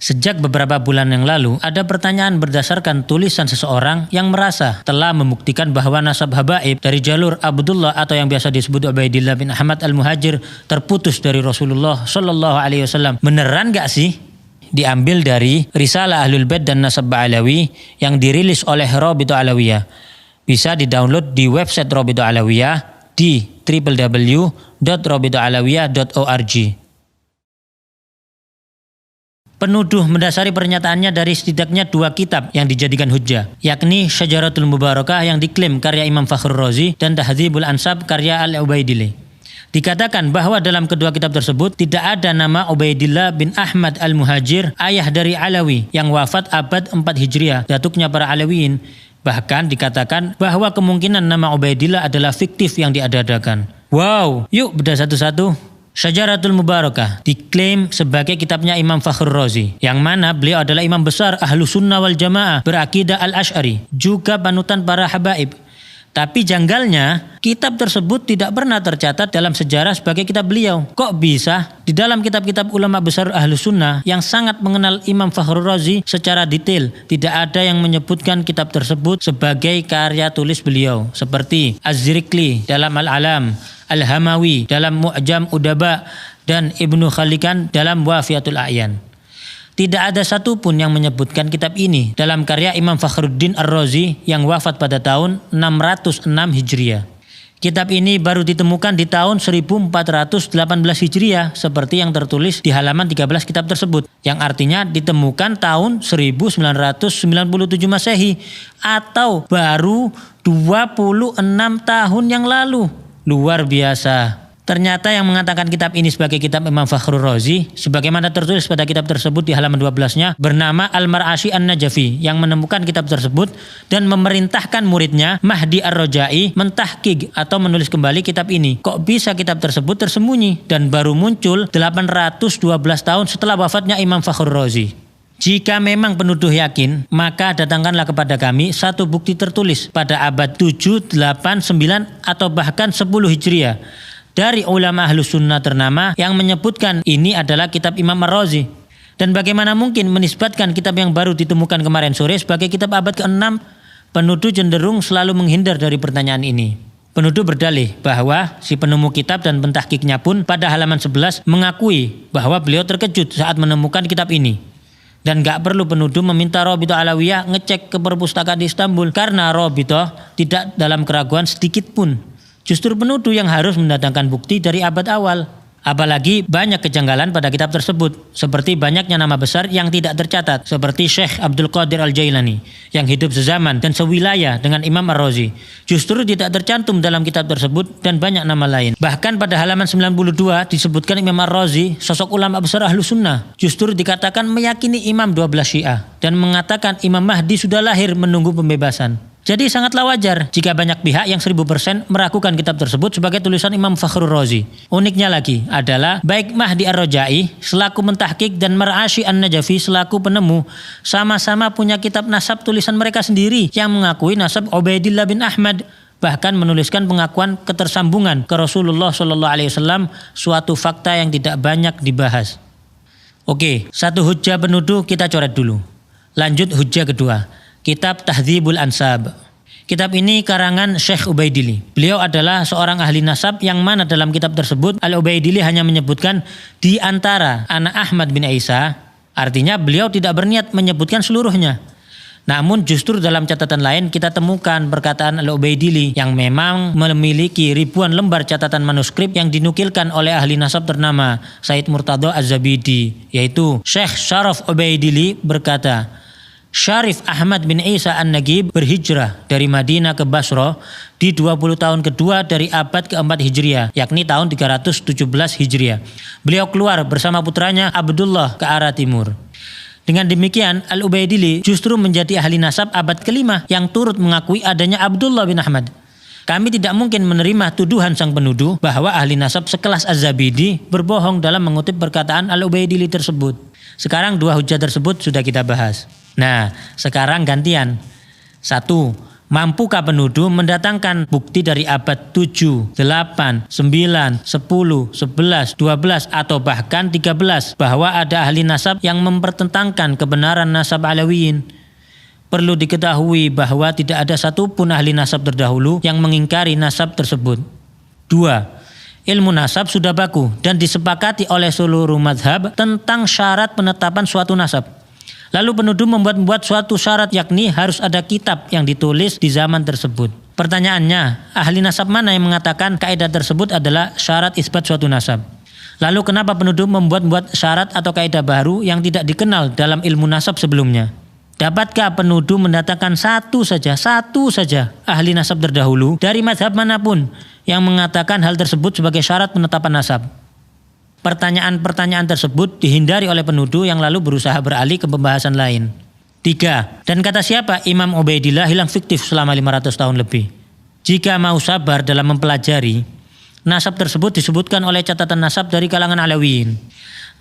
Sejak beberapa bulan yang lalu, ada pertanyaan berdasarkan tulisan seseorang yang merasa telah membuktikan bahwa nasab habaib dari jalur Abdullah atau yang biasa disebut Ubaidillah bin Ahmad al-Muhajir terputus dari Rasulullah Shallallahu Alaihi Wasallam. Beneran gak sih? Diambil dari Risalah Ahlul Bait dan Nasab Ba'alawi yang dirilis oleh Rabithah Alawiyah. Bisa didownload di website Rabithah Alawiyah di www.rabithahalawiyah.org. Penuduh mendasari pernyataannya dari setidaknya 2 kitab yang dijadikan hujjah, yakni Syajaratul Mubarakah yang diklaim karya Imam Fakhrur Razi dan Tahdzibul Ansab karya Al-Ubaidili. Dikatakan bahwa dalam kedua kitab tersebut tidak ada nama Ubaidillah bin Ahmad al-Muhajir, ayah dari Alawi yang wafat abad 4 Hijriah, datuknya para Alawiyin. Bahkan dikatakan bahwa kemungkinan nama Ubaidillah adalah fiktif yang diada-adakan. Wow, yuk bedah satu-satu. Syajaratul Mubarakah diklaim sebagai kitabnya Imam Fakhrur Razi, yang mana beliau adalah imam besar Ahlus Sunnah wal Jamaah berakidah Al-Asy'ari, juga panutan para habaib. Tapi janggalnya, kitab tersebut tidak pernah tercatat dalam sejarah sebagai kitab beliau. Kok bisa? Di dalam kitab-kitab ulama besar Ahlus Sunnah yang sangat mengenal Imam Fakhrur Razi secara detail, tidak ada yang menyebutkan kitab tersebut sebagai karya tulis beliau. Seperti Az-Zirikli dalam Al-Alam, Al-Hamawi dalam Mu'jam Udaba, dan Ibnu Khalikan dalam Wafiyatul A'yan. Tidak ada satupun yang menyebutkan kitab ini dalam karya Imam Fakhruddin Ar-Razi yang wafat pada tahun 606 Hijriah. Kitab ini baru ditemukan di tahun 1418 Hijriah seperti yang tertulis di halaman 13 kitab tersebut, yang artinya ditemukan tahun 1997 Masehi atau baru 26 tahun yang lalu. Luar biasa. Ternyata yang mengatakan kitab ini sebagai kitab Imam Fakhrur Razi, sebagaimana tertulis pada kitab tersebut di halaman 12-nya, bernama Al-Mar'ashi An-Najafi, yang menemukan kitab tersebut dan memerintahkan muridnya Mahdi Ar-Raja'i mentahqiq atau menulis kembali kitab ini. Kok bisa kitab tersebut tersembunyi dan baru muncul 812 tahun setelah wafatnya Imam Fakhrur Razi? Jika memang penuduh yakin, maka datangkanlah kepada kami satu bukti tertulis pada abad 7, 8, 9 atau bahkan 10 Hijriah dari ulama Ahlus Sunnah ternama yang menyebutkan ini adalah kitab Imam Ar-Razi. Dan bagaimana mungkin menisbatkan kitab yang baru ditemukan kemarin sore sebagai kitab abad ke-6? Penuduh cenderung selalu menghindar dari pertanyaan ini. Penuduh berdalih bahwa si penemu kitab dan pentahqiqnya pun pada halaman 11 mengakui bahwa beliau terkejut saat menemukan kitab ini. Dan gak perlu penuduh meminta Rabithah Alawiyah ngecek ke perpustakaan di Istanbul, karena Rabithah tidak dalam keraguan sedikit pun. Justru penuduh yang harus mendatangkan bukti dari abad awal. Apalagi banyak kejanggalan pada kitab tersebut, seperti banyaknya nama besar yang tidak tercatat, seperti Syekh Abdul Qadir Al-Jailani yang hidup sezaman dan sewilayah dengan Imam Ar-Razi. Justru tidak tercantum dalam kitab tersebut, dan banyak nama lain. Bahkan pada halaman 92 disebutkan Imam Ar-Razi, sosok ulama besar Ahlus Sunnah, justru dikatakan meyakini Imam 12 Syiah dan mengatakan Imam Mahdi sudah lahir menunggu pembebasan. Jadi sangatlah wajar jika banyak pihak yang 1000% meragukan kitab tersebut sebagai tulisan Imam Fakhrur Razi. Uniknya lagi adalah baik Mahdi Ar-Raja'i selaku mentahqiq dan Mar'ashi An-Najafi selaku penemu sama-sama punya kitab nasab tulisan mereka sendiri yang mengakui nasab Ubaidillah bin Ahmad, bahkan menuliskan pengakuan ketersambungan ke Rasulullah SAW, suatu fakta yang tidak banyak dibahas. Oke, satu hujjah penuduh kita coret dulu. Lanjut hujjah kedua. Kitab Tahdzibul Ansab. Kitab ini karangan Syekh Ubaidili. Beliau adalah seorang ahli nasab yang mana dalam kitab tersebut Al-Ubaidili hanya menyebutkan di antara anak Ahmad bin Isa. Artinya beliau tidak berniat menyebutkan seluruhnya. Namun justru dalam catatan lain kita temukan perkataan Al-Ubaidili yang memang memiliki ribuan lembar catatan manuskrip yang dinukilkan oleh ahli nasab ternama Said Murtadha Az-Zabidi, yaitu Syekh Syaraf Ubaidili berkata, Syarif Ahmad bin Isa An-Nagib berhijrah dari Madinah ke Basra di 20 tahun kedua dari abad ke-4 Hijriah, yakni tahun 317 Hijriah. Beliau keluar bersama putranya Abdullah ke arah timur. Dengan demikian, Al-Ubaidili justru menjadi ahli nasab abad ke-5 yang turut mengakui adanya Abdullah bin Ahmad. Kami tidak mungkin menerima tuduhan sang penuduh bahwa ahli nasab sekelas Az-Zabidi berbohong dalam mengutip perkataan Al-Ubaidili tersebut. Sekarang 2 hujjah tersebut sudah kita bahas. Nah, sekarang gantian. 1. Mampukah penuduh mendatangkan bukti dari abad 7, 8, 9, 10, 11, 12 atau bahkan 13 bahwa ada ahli nasab yang mempertentangkan kebenaran nasab Alawiyin? Perlu diketahui bahwa tidak ada satupun ahli nasab terdahulu yang mengingkari nasab tersebut. 2. Ilmu nasab sudah baku dan disepakati oleh seluruh mazhab tentang syarat penetapan suatu nasab. Lalu penuduh membuat suatu syarat, yakni harus ada kitab yang ditulis di zaman tersebut. Pertanyaannya, ahli nasab mana yang mengatakan kaidah tersebut adalah syarat isbat suatu nasab? Lalu kenapa penuduh membuat syarat atau kaidah baru yang tidak dikenal dalam ilmu nasab sebelumnya? Dapatkah penuduh mendatangkan satu saja ahli nasab terdahulu dari mazhab manapun yang mengatakan hal tersebut sebagai syarat penetapan nasab? Pertanyaan-pertanyaan tersebut dihindari oleh penuduh yang lalu berusaha beralih ke pembahasan lain. 3. Dan kata siapa Imam Ubaidillah hilang fiktif selama 500 tahun lebih? Jika mau sabar dalam mempelajari, nasab tersebut disebutkan oleh catatan nasab dari kalangan Alawiyin.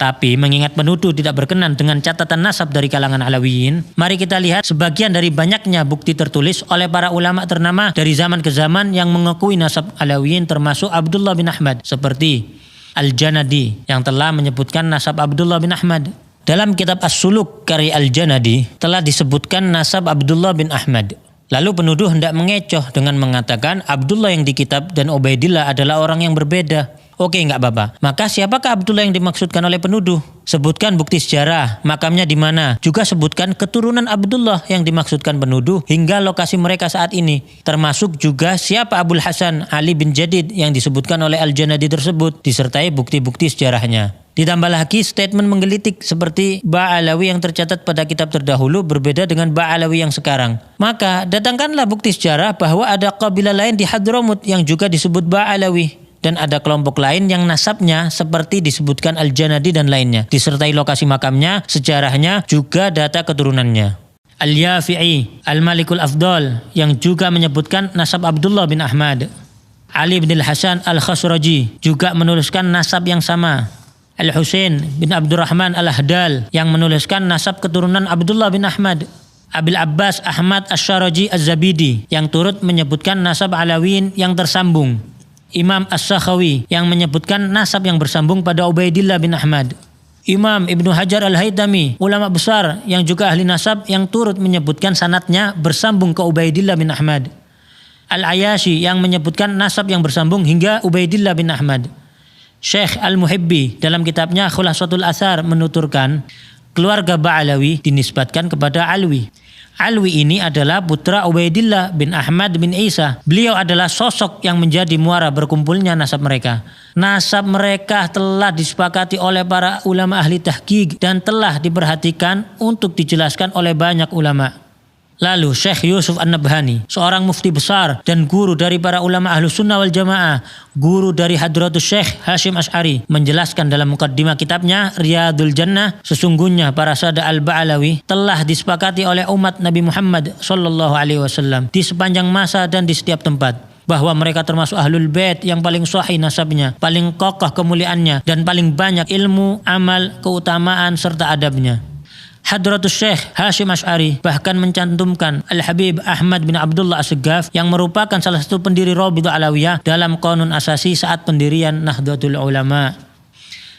Tapi mengingat penuduh tidak berkenan dengan catatan nasab dari kalangan Alawiyin, mari kita lihat sebagian dari banyaknya bukti tertulis oleh para ulama ternama dari zaman ke zaman yang mengakui nasab Alawiyin, termasuk Abdullah bin Ahmad, seperti Al-Janadi yang telah menyebutkan nasab Abdullah bin Ahmad. Dalam kitab As-Suluk karya Al-Janadi telah disebutkan nasab Abdullah bin Ahmad. Lalu penuduh hendak mengecoh dengan mengatakan Abdullah yang di kitab dan Ubaidillah adalah orang yang berbeda. Oke, enggak apa-apa. Maka siapakah Abdullah yang dimaksudkan oleh penuduh? Sebutkan bukti sejarah, makamnya di mana. Juga sebutkan keturunan Abdullah yang dimaksudkan penuduh hingga lokasi mereka saat ini. Termasuk juga siapa Abul Hasan Ali bin Jadid yang disebutkan oleh Al-Janadi tersebut, disertai bukti-bukti sejarahnya. Ditambah lagi statement menggelitik seperti Ba'alawi yang tercatat pada kitab terdahulu berbeda dengan Ba'alawi yang sekarang. Maka datangkanlah bukti sejarah bahwa ada kabilah lain di Hadramut yang juga disebut Ba'alawi. Dan ada kelompok lain yang nasabnya seperti disebutkan Al-Janadi dan lainnya. Disertai lokasi makamnya, sejarahnya, juga data keturunannya. Al-Yafi'i, Al-Malikul Afdal yang juga menyebutkan nasab Abdullah bin Ahmad. Ali bin Al-Hasan Al-Khasraji juga menuliskan nasab yang sama. Al-Husain bin Abdurrahman Al-Ahdal yang menuliskan nasab keturunan Abdullah bin Ahmad. Abil Abbas Ahmad Asy-Syaraji Az-Zabidi yang turut menyebutkan nasab Alawiyin yang tersambung. Imam As-Sakhawi yang menyebutkan nasab yang bersambung pada Ubaidillah bin Ahmad. Imam Ibnu Hajar Al-Haytami, ulama besar yang juga ahli nasab yang turut menyebutkan sanadnya bersambung ke Ubaidillah bin Ahmad. Al-Ayashi yang menyebutkan nasab yang bersambung hingga Ubaidillah bin Ahmad. Syekh Al-Muhibbi dalam kitabnya Khulasatul Athar menuturkan keluarga Ba'alawi dinisbatkan kepada Alwi. Alwi ini adalah putra Ubaidillah bin Ahmad bin Isa. Beliau adalah sosok yang menjadi muara berkumpulnya nasab mereka. Nasab mereka telah disepakati oleh para ulama ahli tahqiq dan telah diperhatikan untuk dijelaskan oleh banyak ulama. Lalu Syekh Yusuf An-Nabhani, seorang mufti besar dan guru dari para ulama Ahlus Sunnah wal Jamaah, guru dari Hadratus Syekh Hashim Asy'ari, menjelaskan dalam mukaddimah kitabnya Riyadul Jannah, sesungguhnya para sada al-Ba'alawi telah disepakati oleh umat Nabi Muhammad SAW di sepanjang masa dan di setiap tempat, bahwa mereka termasuk Ahlul Bait yang paling sahih nasabnya, paling kokoh kemuliaannya, dan paling banyak ilmu, amal, keutamaan, serta adabnya. Hadratus Syekh Hashim Asy'ari bahkan mencantumkan Al-Habib Ahmad bin Abdullah As-Segaf yang merupakan salah satu pendiri Rabithah Alawiyah dalam Qanun Asasi saat pendirian Nahdlatul Ulama.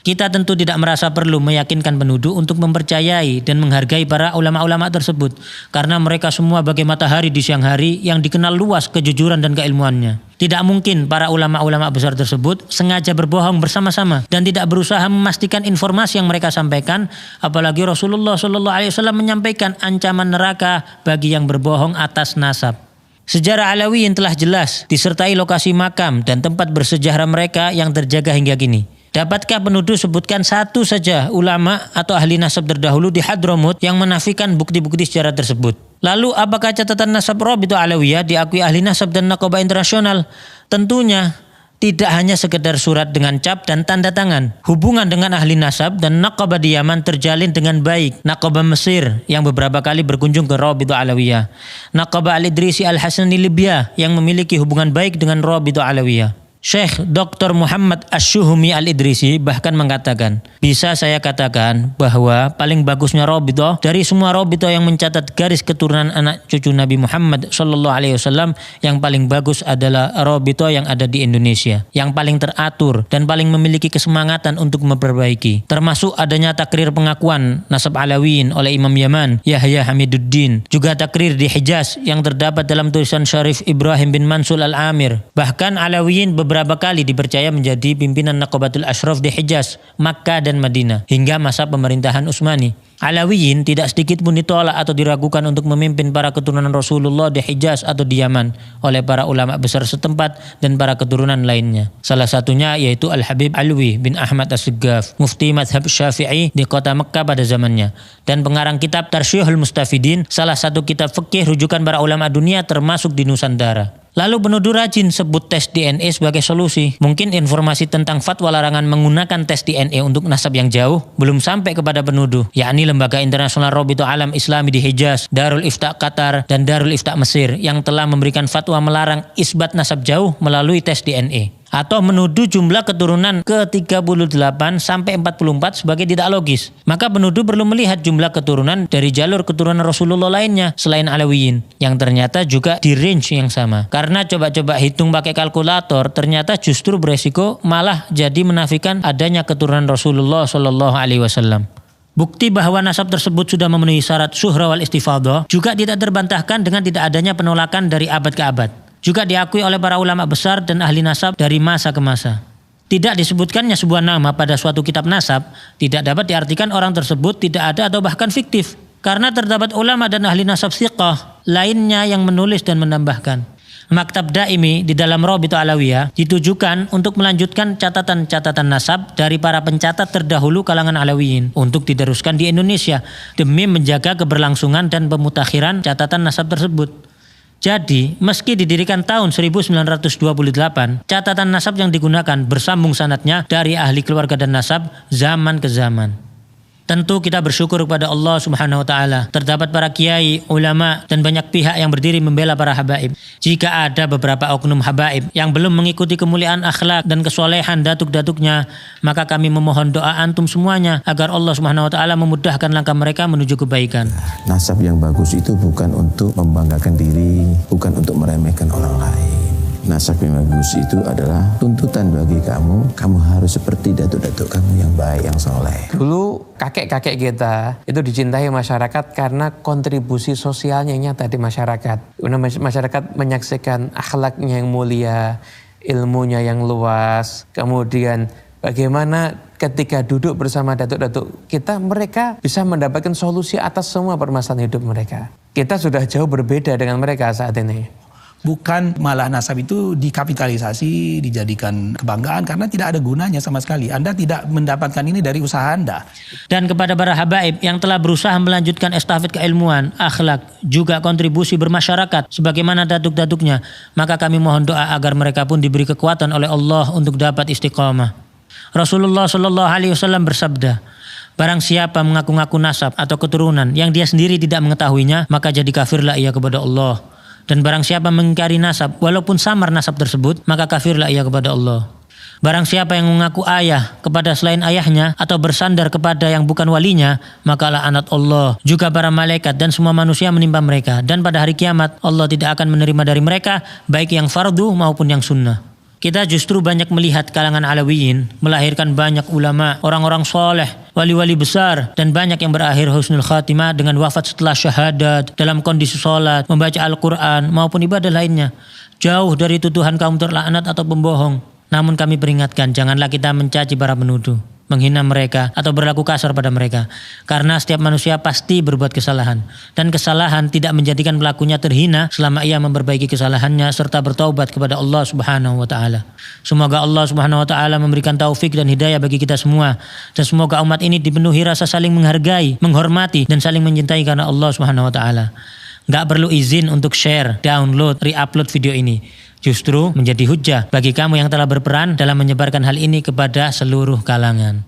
Kita tentu tidak merasa perlu meyakinkan penuduh untuk mempercayai dan menghargai para ulama-ulama tersebut, karena mereka semua bagai matahari di siang hari yang dikenal luas kejujuran dan keilmuannya. Tidak mungkin para ulama-ulama besar tersebut sengaja berbohong bersama-sama dan tidak berusaha memastikan informasi yang mereka sampaikan, apalagi Rasulullah SAW menyampaikan ancaman neraka bagi yang berbohong atas nasab. Sejarah Alawiyin telah jelas disertai lokasi makam dan tempat bersejarah mereka yang terjaga hingga kini. Dapatkah penuduh sebutkan satu saja ulama atau ahli nasab terdahulu di Hadramut yang menafikan bukti-bukti sejarah tersebut? Lalu apakah catatan nasab Rabithah Alawiyah diakui ahli nasab dan Naqabah internasional? Tentunya tidak hanya sekedar surat dengan cap dan tanda tangan. Hubungan dengan ahli nasab dan Naqabah di Yaman terjalin dengan baik. Naqabah Mesir yang beberapa kali berkunjung ke Rabithah Alawiyah. Naqabah Al-Idrisi Al-Hasani Libya yang memiliki hubungan baik dengan Rabithah Alawiyah. Syekh Dr. Muhammad Asy-Syuhumi Al-Idrisi bahkan mengatakan, bisa saya katakan bahwa paling bagusnya Rabithah dari semua Rabithah yang mencatat garis keturunan anak cucu Nabi Muhammad SAW, yang paling bagus adalah Rabithah yang ada di Indonesia, yang paling teratur dan paling memiliki kesemangatan untuk memperbaiki, termasuk adanya takrir pengakuan nasab Alawiyin oleh Imam Yaman Yahya Hamiduddin, juga takrir di Hijaz yang terdapat dalam tulisan Syarif Ibrahim bin Mansur Al-Amir. Bahkan Alawiyin beberapa kali dipercaya menjadi pimpinan Naqabatul Ashraf di Hijaz, Makkah dan Madinah hingga masa pemerintahan Utsmani. Alawiyin tidak sedikit pun ditolak atau diragukan untuk memimpin para keturunan Rasulullah di Hijaz atau di Yaman oleh para ulama besar setempat dan para keturunan lainnya. Salah satunya yaitu Al-Habib Alwi bin Ahmad As-Siggaf, mufti mazhab Syafi'i di kota Mekkah pada zamannya, dan pengarang kitab Tarsyihul Mustafidin, salah satu kitab fikih rujukan para ulama dunia termasuk di Nusantara. Lalu penuduh rajin sebut tes DNA sebagai solusi. Mungkin informasi tentang fatwa larangan menggunakan tes DNA untuk nasab yang jauh belum sampai kepada penuduh, yakni Lembaga Internasional Rabithah Alam Islami di Hijaz, Darul Ifta Qatar, dan Darul Ifta Mesir yang telah memberikan fatwa melarang isbat nasab jauh melalui tes DNA. Atau menuduh jumlah keturunan ke-38 sampai 44 sebagai tidak logis. Maka penuduh perlu melihat jumlah keturunan dari jalur keturunan Rasulullah lainnya selain Alawiyin, yang ternyata juga di range yang sama. Karena coba-coba hitung pakai kalkulator, ternyata justru beresiko malah jadi menafikan adanya keturunan Rasulullah SAW. Bukti bahwa nasab tersebut sudah memenuhi syarat syuhrah wal istifadhah juga tidak terbantahkan dengan tidak adanya penolakan dari abad ke abad. Juga diakui oleh para ulama besar dan ahli nasab dari masa ke masa. Tidak disebutkannya sebuah nama pada suatu kitab nasab tidak dapat diartikan orang tersebut tidak ada atau bahkan fiktif, karena terdapat ulama dan ahli nasab thiqah lainnya yang menulis dan menambahkan. Maktab Daimi di dalam Rabithah Alawiyah ditujukan untuk melanjutkan catatan-catatan nasab dari para pencatat terdahulu kalangan Alawiyin untuk diteruskan di Indonesia demi menjaga keberlangsungan dan pemutakhiran catatan nasab tersebut. Jadi, meski didirikan tahun 1928, catatan nasab yang digunakan bersambung sanadnya dari ahli keluarga dan nasab zaman ke zaman. Tentu kita bersyukur kepada Allah Subhanahu wa taala. Terdapat para kiai, ulama dan banyak pihak yang berdiri membela para habaib. Jika ada beberapa oknum habaib yang belum mengikuti kemuliaan akhlak dan kesolehan datuk-datuknya, maka kami memohon doa antum semuanya agar Allah Subhanahu wa taala memudahkan langkah mereka menuju kebaikan. Nasab yang bagus itu bukan untuk membanggakan diri, bukan untuk meremehkan orang lain. Nasab yang bagus itu adalah tuntutan bagi kamu. Kamu harus seperti datuk-datuk kamu yang baik, yang soleh. Dulu kakek-kakek kita itu dicintai masyarakat karena kontribusi sosialnya yang nyata di masyarakat. Masyarakat menyaksikan akhlaknya yang mulia, ilmunya yang luas. Kemudian bagaimana ketika duduk bersama datuk-datuk kita, mereka bisa mendapatkan solusi atas semua permasalahan hidup mereka. Kita sudah jauh berbeda dengan mereka saat ini. Bukan malah nasab itu dikapitalisasi, dijadikan kebanggaan karena tidak ada gunanya sama sekali. Anda tidak mendapatkan ini dari usaha Anda. Dan kepada para habaib yang telah berusaha melanjutkan estafet keilmuan, akhlak, juga kontribusi bermasyarakat sebagaimana datuk-datuknya, maka kami mohon doa agar mereka pun diberi kekuatan oleh Allah untuk dapat istiqamah. Rasulullah SAW bersabda, barang siapa mengaku-ngaku nasab atau keturunan yang dia sendiri tidak mengetahuinya, maka jadi kafirlah ia kepada Allah. Dan barang siapa mengingkari nasab walaupun samar nasab tersebut, maka kafirlah ia kepada Allah. Barang siapa yang mengaku ayah kepada selain ayahnya atau bersandar kepada yang bukan walinya, maka laknat Allah, juga para malaikat dan semua manusia menimpa mereka. Dan pada hari kiamat Allah tidak akan menerima dari mereka baik yang fardu maupun yang sunnah. Kita justru banyak melihat kalangan Alawiyin melahirkan banyak ulama, orang-orang soleh, wali-wali besar, dan banyak yang berakhir husnul khatimah dengan wafat setelah syahadat, dalam kondisi sholat, membaca Al-Quran, maupun ibadah lainnya. Jauh dari tuduhan kaum terlaknat atau pembohong. Namun kami peringatkan, janganlah kita mencaci para penuduh, menghina mereka, atau berlaku kasar pada mereka. Karena setiap manusia pasti berbuat kesalahan. Dan kesalahan tidak menjadikan pelakunya terhina selama ia memperbaiki kesalahannya serta bertaubat kepada Allah Subhanahu wa taala. Semoga Allah Subhanahu wa taala memberikan taufik dan hidayah bagi kita semua. Dan semoga umat ini dipenuhi rasa saling menghargai, menghormati, dan saling mencintai karena Allah Subhanahu wa taala. Gak perlu izin untuk share, download, re-upload video ini. Justru menjadi hujah bagi kamu yang telah berperan dalam menyebarkan hal ini kepada seluruh kalangan.